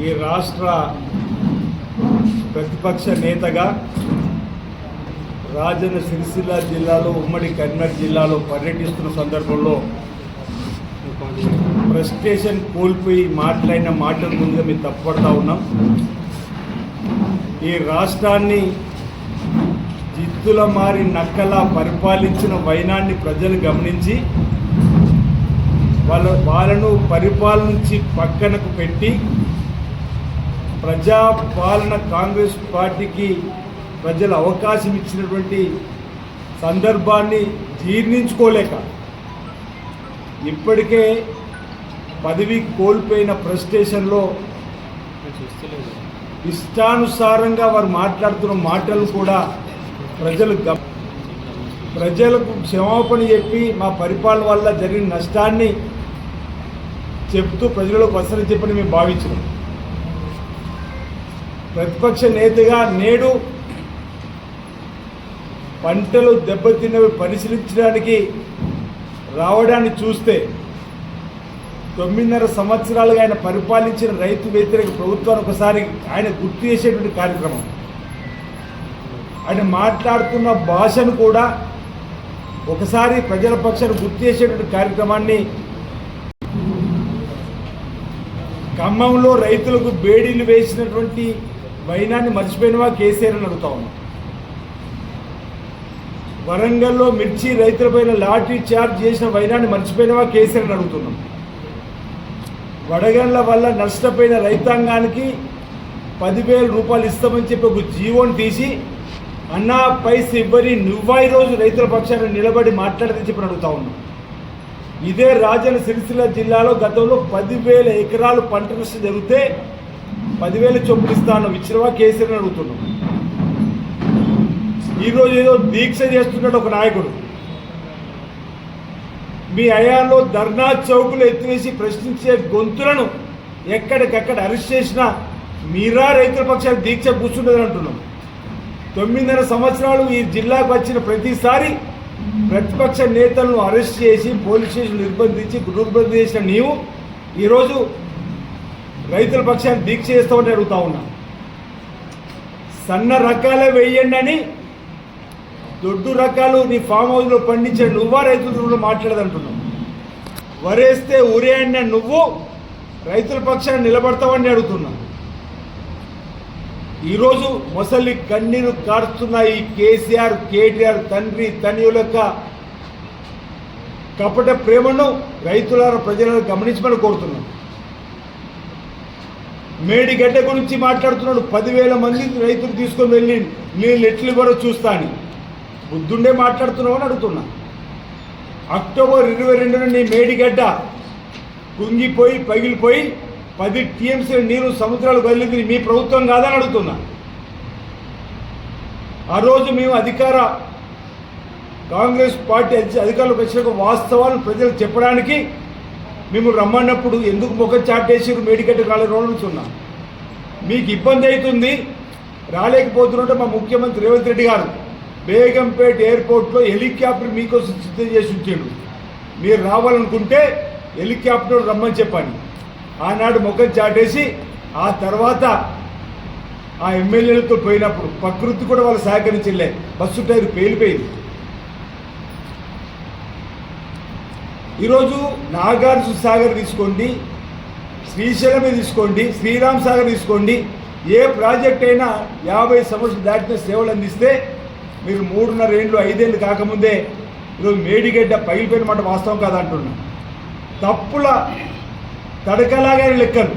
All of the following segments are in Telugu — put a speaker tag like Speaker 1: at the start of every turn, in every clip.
Speaker 1: ఈ రాష్ట్ర ప్రతిపక్ష నేతగా రాజన్న సిరిసిల్ల జిల్లాలో ఉమ్మడి కరీంనగర్ జిల్లాలో పర్యటిస్తున్న సందర్భంలో ఫ్రస్ట్రేషన్ కోల్పోయి మాట్లాడిన మాటల ముందుగా మేము తప్పుపడతా ఉన్నాం. ఈ రాష్ట్రాన్ని జిత్తుల మారి నక్కలా పరిపాలించిన వైనాన్ని ప్రజలు గమనించి వాళ్ళను పరిపాలించి పక్కనకు పెట్టి ప్రజాపాలన కాంగ్రెస్ పార్టీకి ప్రజలు అవకాశం ఇచ్చినటువంటి సందర్భాన్ని జీర్ణించుకోలేక ఇప్పటికే పదవి కోల్పోయిన ఫ్రస్ట్రేషన్లో ఇష్టానుసారంగా వారు మాట్లాడుతున్న మాటలు కూడా ప్రజలకు క్షమాపణ చెప్పి మా పరిపాలన వల్ల జరిగిన నష్టాన్ని చెప్తూ ప్రజలకు వసతి చెప్పని మేము భావించాం. ప్రతిపక్ష నేతగా నేడు పంటలు దెబ్బతిన్నవి పరిశీలించడానికి రావడాన్ని చూస్తే 9.5 సంవత్సరాలుగా ఆయన పరిపాలించిన రైతు వ్యతిరేక ప్రభుత్వాన్ని ఒకసారి ఆయన గుర్తు చేసేటువంటి కార్యక్రమం, ఆయన మాట్లాడుతున్న భాషను కూడా ఒకసారి ప్రజల పక్షాన్ని గుర్తు చేసేటువంటి కార్యక్రమాన్ని ఖమ్మంలో రైతులకు బేడీలు వేసినటువంటి వైనాన్ని మర్చిపోయినవా కేసీఆర్ అని అడుగుతా ఉన్నాం. వరంగల్లో మిర్చి రైతులపైన లాఠీ చార్జ్ చేసిన వైనాన్ని మర్చిపోయినవా కేసీఆర్ అని అడుగుతున్నాం. వడగళ్ల వల్ల నష్టపోయిన రైతాంగానికి 10,000 రూపాయలు ఇస్తామని చెప్పి ఒక జీవోని తీసి అన్నా పైస ఇవ్వరి నువ్వా ఈరోజు రైతుల పక్షాన్ని నిలబడి మాట్లాడదని చెప్పి అడుగుతా ఉన్నాం. ఇదే రాజన్న సిరిసిల్ల జిల్లాలో గతంలో 10,000 ఎకరాలు పంట నష్టం జరిగితే 10,000 చొప్పులు ఇస్తాను ఇచ్చినవా కేసీఆర్ అని అడుగుతున్నాం. ఈరోజు ఏదో దీక్ష చేస్తున్నాడు ఒక నాయకుడు. మీ హయాంలో ధర్నా చౌకులు ఎత్తివేసి ప్రశ్నించే గొంతులను ఎక్కడికక్కడ అరెస్ట్ చేసినా మీరా రైతుల పక్షాలు దీక్ష కూర్చుండదని అంటున్నాం. 9.5 సంవత్సరాలు ఈ జిల్లాకు వచ్చిన ప్రతిసారి ప్రతిపక్ష నేతలను అరెస్ట్ చేసి పోలీస్ స్టేషన్ నిర్బంధించి చేసిన నీవు ఈరోజు రైతుల పక్షాన్ని దీక్ష చేస్తామని అడుగుతా ఉన్నా. సన్న రకాలే వేయండి అని దొడ్డు రకాలు నీ ఫామ్ హౌస్లో పండించే నువ్వా రైతులతో మాట్లాడదంటున్నావు. వరేస్తే ఊరేయండి నువ్వు రైతుల పక్షాన్ని నిలబడతావని అడుగుతున్నా. ఈరోజు మొసలి కన్నీరు కారుతున్న ఈ కేసీఆర్ కేటీఆర్ తండ్రి తనయుల యొక్క కపట ప్రేమను రైతుల ప్రజలను గమనించమని కోరుతున్నాం. మేడిగడ్డ గురించి మాట్లాడుతున్నాడు. 10,000 మంది రైతులు తీసుకొని వెళ్ళి నీళ్ళు ఎట్లు ఇవ్వరో చూస్తా అని బుద్ధుండే మాట్లాడుతున్నావు అని అడుగుతున్నా. అక్టోబర్ 22న నీ మేడిగడ్డ కుంగిపోయి పగిలిపోయి 10 టీఎంసీల నీరు సముద్రాలు వదిలింది మీ ప్రభుత్వం కాదని అడుగుతున్నా. ఆ రోజు మేము కాంగ్రెస్ పార్టీ అధికారులకు వచ్చిన వాస్తవాలను ప్రజలకు చెప్పడానికి మేము రమ్మన్నప్పుడు ఎందుకు ముఖం చాటేసి మేడిగడ్డ రాలేరున్నా. మీకు ఇబ్బంది అవుతుంది రాలేకపోతున్నట్టు మా ముఖ్యమంత్రి రేవంత్ రెడ్డి గారు బేగంపేట ఎయిర్పోర్ట్లో హెలికాప్టర్ మీకోసం సిద్ధం చేసి ఉంచాడు. మీరు రావాలనుకుంటే హెలికాప్టర్ రమ్మని చెప్పండి. ఆనాడు ముఖం చాటేసి ఆ తర్వాత ఆ ఎమ్మెల్యేలతో పోయినప్పుడు ప్రకృతి కూడా వాళ్ళు సహకరించలే. Bus tyre పేలిపోయింది. ఈరోజు నాగార్జున సాగర్ తీసుకోండి, శ్రీశైలమే తీసుకోండి, శ్రీరామ్ సాగర్ తీసుకోండి, ఏ ప్రాజెక్ట్ అయినా 50 సంవత్సరాలు దాటిన సేవలు అందిస్తే మీరు 3.5 ఏళ్ళు 5 ఏళ్ళు కాకముందే ఈరోజు మేడిగడ్డ పగిలిపోయిన మాట వాస్తవం కాదంటున్నా. తప్పుల తడకలాగా లెక్కలు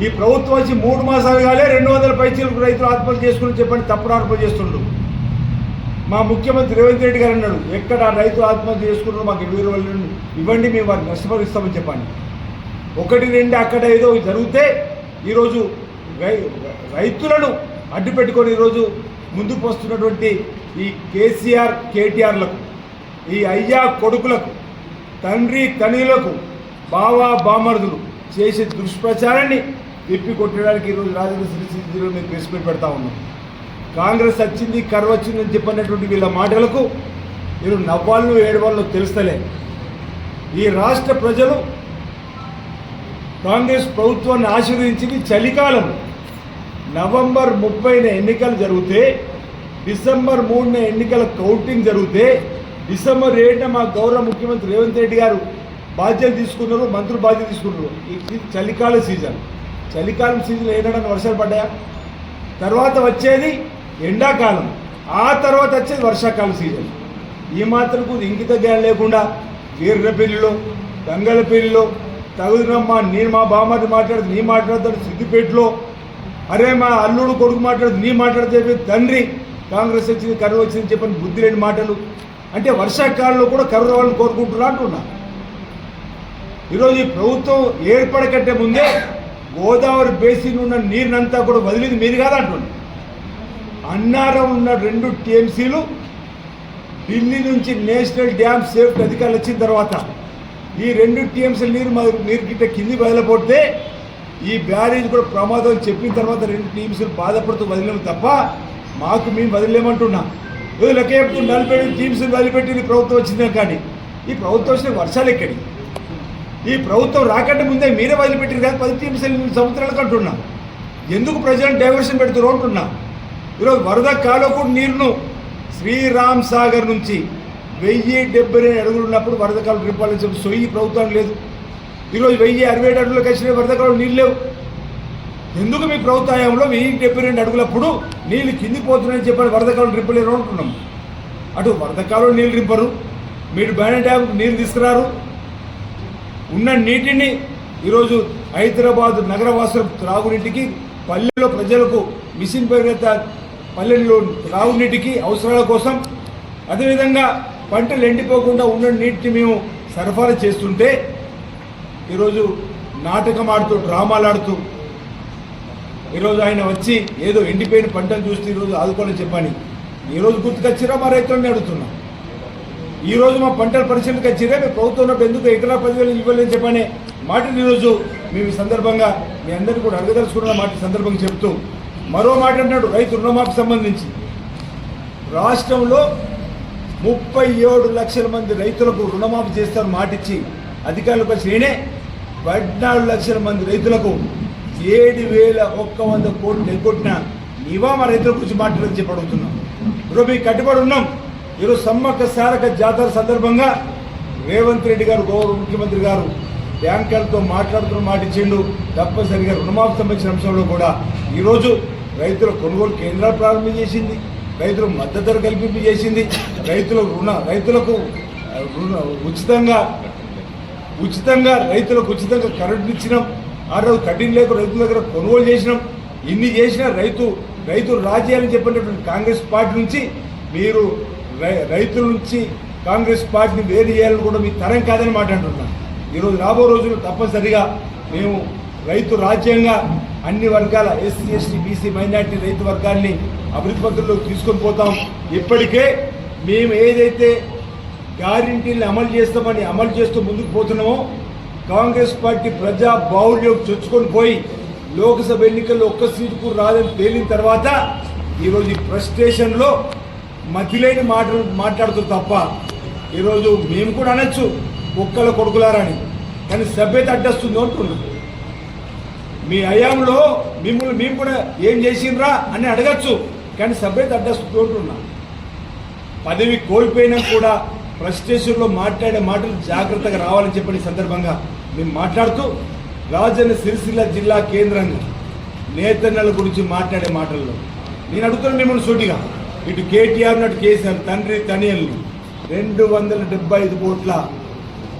Speaker 1: ఈ ప్రభుత్వం వచ్చి 3 మాసాలు కాలే 200 పైచీలకు రైతులు ఆత్మహత్య చేసుకుని చెప్పండి తప్పుడు ఆరోపణ చేస్తుండ్రు. మా ముఖ్యమంత్రి రేవంత్ రెడ్డి గారు అన్నాడు, ఎక్కడ రైతులు ఆత్మహత్య చేసుకున్నారో మాకు 20 రోజులు ఇవ్వండి, మేము వారికి నష్టపరిస్తామని చెప్పండి. 1, 2 అక్కడ ఏదో జరిగితే ఈరోజు రైతులను అడ్డు పెట్టుకొని ఈరోజు ముందుకు వస్తున్నటువంటి ఈ కేసీఆర్ కేటీఆర్లకు, ఈ అయ్యా కొడుకులకు, తండ్రి తనయులకు, బావా బామర్దులు చేసే దుష్ప్రచారాన్ని తిప్పికొట్టడానికి ఈరోజు రాజన్న సిరిసిల్ల జిల్లాలో మేము ప్రెస్ మీట్ పెడతా ఉన్నాం. కాంగ్రెస్ వచ్చింది కర్వ వచ్చిందని చెప్పినటువంటి వీళ్ళ మాటలకు మీరు నవ్వాళ్ళు ఏడవాళ్ళు తెలుస్తలే. ఈ రాష్ట్ర ప్రజలు కాంగ్రెస్ ప్రభుత్వాన్ని ఆశీర్వదించింది చలికాలం. నవంబర్ 30న ఎన్నికలు జరిగితే, డిసెంబర్ 3న ఎన్నికల కౌంటింగ్ జరిగితే, డిసెంబర్ 7న మా గౌరవ ముఖ్యమంత్రి రేవంత్ రెడ్డి గారు బాధ్యత తీసుకున్నారు, మంత్రులు బాధ్యత తీసుకున్నారు. ఇది చలికాల సీజన్. చలికాలం సీజన్ ఏడాడని వర్షాలు పడ్డాయా? తర్వాత వచ్చేది ఎండాకాలం, ఆ తర్వాత వచ్చేది వర్షాకాల సీజన్. ఈ మాత్రకు ఇంకిత జ్ఞానం లేకుండా వీర్ర పెళ్లిలో, గంగల పెళ్లిలో తగుదనమ్మా, నేను మా బామ్మని మాట్లాడుతూ నీ మాట్లాడతాడు, సిద్దిపేటలో అరే మా అల్లుడు కొడుకు మాట్లాడుతూ నీ మాట్లాడితే తండ్రి కాంగ్రెస్ వచ్చింది కరువు వచ్చిందని చెప్పని బుద్ధి లేని మాటలు. అంటే వర్షాకాలంలో కూడా కరువు రావాలని కోరుకుంటున్నా అంటున్నా. ఈరోజు ఈ ప్రభుత్వం ఏర్పడకంటే ముందే గోదావరి బేసిన్ ఉన్న నీరునంతా కూడా వదిలింది మీరు కాదంటున్నా. అన్నారం ఉన్న 2 టీఎంసీలు ఢిల్లీ నుంచి నేషనల్ డ్యామ్ సేఫ్టీ అధికారులు వచ్చిన తర్వాత ఈ 2 టీఎంసీల నీరు గిట్ట కింది వదిలిపోతే ఈ బ్యారేజ్ కూడా ప్రమాదం అని చెప్పిన తర్వాత 2 టీఎంసీలు బాధపడుతూ వదిలేము తప్ప మేము వదిలేమంటున్నాం. లెక్క చెప్తూ 40 టీఎంసీలు వదిలిపెట్టింది ప్రభుత్వం వచ్చిందే. కానీ ఈ ప్రభుత్వం వచ్చిన వర్షాలు ఎక్కడి? ఈ ప్రభుత్వం రాకంటే ముందే మీరే వదిలిపెట్టారు కదా 10 టీఎంసీలు సంవత్సరాలకు అంటున్నా. ఎందుకు ప్రజలను డైవర్షన్ పెడుతున్నారు అంటున్నా. ఈరోజు వరద కాలువకు నీరును శ్రీరామ్ సాగర్ నుంచి 1072 అడుగులు ఉన్నప్పుడు వరద కాలువ రిపాలని చెప్పి సొయ్యి ప్రభుత్వం లేదు. ఈరోజు 1067 అడుగులకు వచ్చిన వరద కాలువ నీళ్ళు లేవు. ఎందుకు మీ ప్రభుత్వ హయాంలో 1072 అడుగులప్పుడు నీళ్ళు కింది పోతున్నాయని చెప్పని వరద కాలువ రింపలేరు అంటున్నాం. అటు వరద కాలువ నీళ్ళు రింపరు, మీరు బ్యాన్ డ్యామ్కి నీళ్ళు తీసుకురారు. ఉన్న నీటిని ఈరోజు హైదరాబాద్ నగరవాసుల త్రాగునీటికి, పల్లెల్లో ప్రజలకు మిషన్ పేరుత పల్లెల్లో త్రాగునీటికి అవసరాల కోసం, అదేవిధంగా పంటలు ఎండిపోకుండా ఉన్న నీటిని మేము సరఫరా చేస్తుంటే ఈరోజు నాటకం ఆడుతూ డ్రామాలు ఆడుతూ ఈరోజు ఆయన వచ్చి ఏదో ఎండిపోయిన పంటలు చూస్తే ఈరోజు ఆదుకోవాలని చెప్పని ఈరోజు గుర్తుకొచ్చిరా మా రైతులని అడుగుతున్నాం. ఈరోజు మా పంటల పరిశీలనకు వచ్చిరే మీ ప్రభుత్వం ఉన్నప్పుడు ఎందుకు ఎకరా 10,000 ఇవ్వలేని చెప్పనే మాటలు ఈరోజు మేము ఈ సందర్భంగా మీ అందరికీ కూడా అడగదలుచుకున్న మాట సందర్భంగా చెప్తూ మరో మాట అన్నాడు. రైతు రుణమాఫీ సంబంధించి రాష్ట్రంలో 37 లక్షల మంది రైతులకు రుణమాఫీ చేస్తారు మాటిచ్చి అధికారులకు వచ్చి నేనే 14 లక్షల మంది రైతులకు 7,100 కోట్లు ఎగ్గొట్టిన నీవా మా రైతుల గురించి మాట్లాడని చెప్పి అడుగుతున్నాం. ఈరోజు మీకు కట్టుబడి ఉన్నాం. ఈరోజు సమ్మక్క సారక జాతర సందర్భంగా రేవంత్ రెడ్డి గారు గౌరవ ముఖ్యమంత్రి గారు బ్యాంకర్లతో మాట్లాడుతున్న మాట ఇచ్చిండు. తప్పనిసరిగా రుణమాఫీ సంబంధించిన అంశంలో కూడా ఈరోజు రైతుల కొనుగోలు కేంద్రాలు ప్రారంభం చేసింది, రైతులకు మద్దతు ధర కల్పింపు చేసింది, రైతులకు ఉచితంగా కరెంటు ఇచ్చినాం. ఆ రోజు కఠిన లేక రైతుల దగ్గర కొనుగోలు చేసినాం. ఇన్ని చేసినా రైతు రాజ్యాన్ని చెప్పినటువంటి కాంగ్రెస్ పార్టీ నుంచి మీరు రైతుల నుంచి కాంగ్రెస్ పార్టీని వేరు చేయాలని కూడా మీ తరం కాదని మాట్లాడుతున్నాం. ఈరోజు రాబో రోజులు తప్పనిసరిగా మేము రైతు రాజ్యంగా అన్ని వర్గాల ఎస్సీ ఎస్టీ బీసీ మైనార్టీ రైతు వర్గాల్ని అభివృద్ధి పథకంలోకి తీసుకొని పోతాం. ఇప్పటికే మేము ఏదైతే గ్యారెంటీలను అమలు చేస్తూ ముందుకు పోతున్నామో కాంగ్రెస్ పార్టీ ప్రజా బాహుళ్యం చొచ్చుకొని పోయి లోక్సభ ఎన్నికల్లో ఒక్క సీటుకు రాదని తేలిన తర్వాత ఈరోజు ఈ ఫ్రస్ట్రేషన్లో మతిలేని మాటలు మాట్లాడుతూ తప్ప ఈరోజు మేము కూడా అనొచ్చు కుక్కల కొడుకులారని, కానీ సభ్యత అడ్డొస్తుంది అంటున్నాం. మీ హయాంలో మేము కూడా ఏం చేసిండ్రా అని అడగచ్చు, కానీ సభ్యత అడ్డొస్తుంది అంటున్నాం. పదవి కోల్పోయినా కూడా ఫ్రస్ట్రేషన్లో మాట్లాడే మాటలు జాగ్రత్తగా రావాలని చెప్పిన సందర్భంగా మేము మాట్లాడుతూ రాజన్న సిరిసిల్ల జిల్లా కేంద్రంగా నేతన్నల గురించి మాట్లాడే మాటల్లో నేను అడుగుతున్నాను మిమ్మల్ని సూటిగా. ఇటు కేటీఆర్ నటు కేసీఆర్ తండ్రి తనియల్ని 275 కోట్ల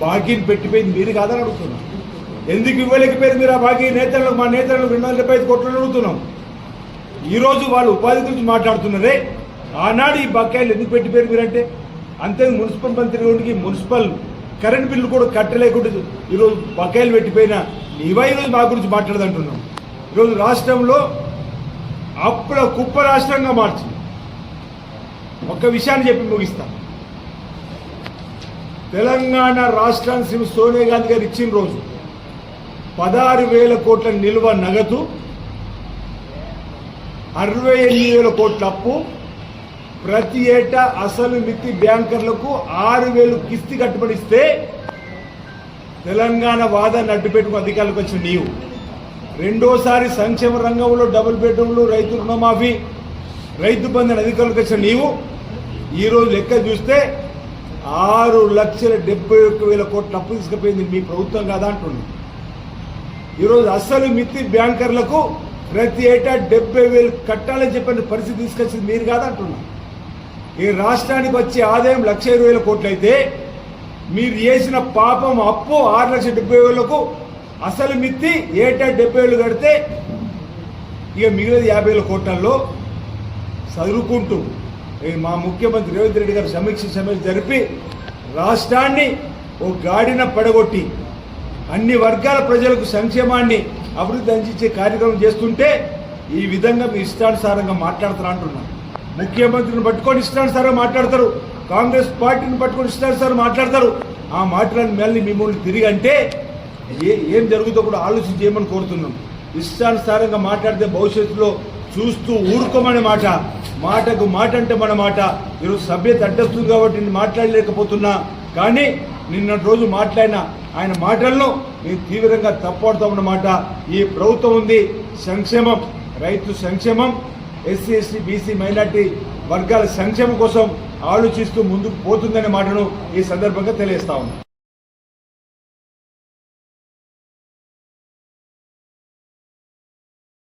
Speaker 1: బాకీని పెట్టిపోయింది మీరు కాదని అడుగుతున్నాం. ఎందుకు ఇవ్వలేకపోయారు మీరు ఆ బాకీ నేతలకు? మా నేతలకు 275 కోట్లను అడుగుతున్నాం. ఈరోజు వాళ్ళు ఉపాధి గురించి మాట్లాడుతున్నారే, ఆనాడు ఈ బకాయిలు ఎందుకు పెట్టిపోయారు మీరంటే అంతే. మున్సిపల్ మంత్రి మున్సిపల్ కరెంట్ బిల్లు కూడా కట్టలేకుండా ఈరోజు బకాయిలు పెట్టిపోయినా నీవా ఈరోజు మా గురించి మాట్లాడదంటున్నాం. ఈరోజు రాష్ట్రంలో అప్పుల కుప్ప రాష్ట్రంగా మార్చింది. ఒక్క విషయాన్ని చెప్పి ముగిస్తాం. తెలంగాణ రాష్ట్రాన్ని శ్రీ సోనియా గాంధీ గారు ఇచ్చిన రోజు 16,000 కోట్ల నిల్వ నగదు, 68,000 కోట్ల అప్పు, ప్రతి ఏటా అసలు మిత్తి బ్యాంకర్లకు 6,000 కిస్తీ కట్టుబడిస్తే తెలంగాణ వాదాన్ని అడ్డుపెట్టుకుని అధికారులకు వచ్చిన నీవు రెండోసారి సంక్షేమ రంగంలో డబుల్ బెడ్రూమ్లు, రైతు రుణమాఫీ, రైతు బంధు అధికారులకు వచ్చిన నీవు ఈరోజు లెక్క చూస్తే 6,71,000 కోట్ల అప్పు తీసుకుపోయింది మీ ప్రభుత్వం కాదా అంటుంది. ఈరోజు అసలు మిత్తి బ్యాంకర్లకు ప్రతి ఏటా 70,000 కట్టాలని చెప్పిన పరిస్థితి తీసుకొచ్చింది మీరు కాదంటున్నా. ఈ రాష్ట్రానికి వచ్చే ఆదాయం 1,20,000 కోట్లు అయితే మీరు చేసిన పాపం అప్పు 6,70,000కు అసలు మిత్తి ఏటా 70,000 కడితే ఇక మిగిలిన 50,000 కోట్లలో చదువుకుంటూ మా ముఖ్యమంత్రి రేవంత్ రెడ్డి గారు సమీక్ష జరిపి రాష్ట్రాన్ని ఓ గాడిన పడగొట్టి అన్ని వర్గాల ప్రజలకు సంక్షేమాన్ని అభివృద్ధి అందించే కార్యక్రమం చేస్తుంటే ఈ విధంగా మీ ఇష్టానుసారంగా మాట్లాడతారు అంటున్నారు. ముఖ్యమంత్రిని పట్టుకొని ఇష్టానుసారంగా మాట్లాడతారు, కాంగ్రెస్ పార్టీని పట్టుకొని ఇష్టానుసారం మాట్లాడతారు. ఆ మాటలను మళ్ళీ మిమ్మల్ని తిరిగి అంటే ఏం జరుగుతుందో కూడా ఆలోచన చేయమని కోరుతున్నాం. ఇష్టానుసారంగా మాట్లాడితే భవిష్యత్తులో చూస్తూ ఊరుకోమనే మాట, మాటకు మాట అంటే మన మాట. ఈరోజు సభ్యత అడ్డొస్తుంది కాబట్టి నేను మాట్లాడలేకపోతున్నా, కానీ నిన్నటి రోజు మాట్లాడిన ఆయన మాటలను నేను తీవ్రంగా తప్పడుతామన్నమాట. ఈ ప్రభుత్వం ఉంది సంక్షేమం, రైతు సంక్షేమం, ఎస్సీ ఎస్టీ బీసీ మైనార్టీ వర్గాల సంక్షేమం కోసం ఆలోచిస్తూ ముందుకు పోతుందనే మాటను ఈ సందర్భంగా తెలియజేస్తా ఉన్నాను.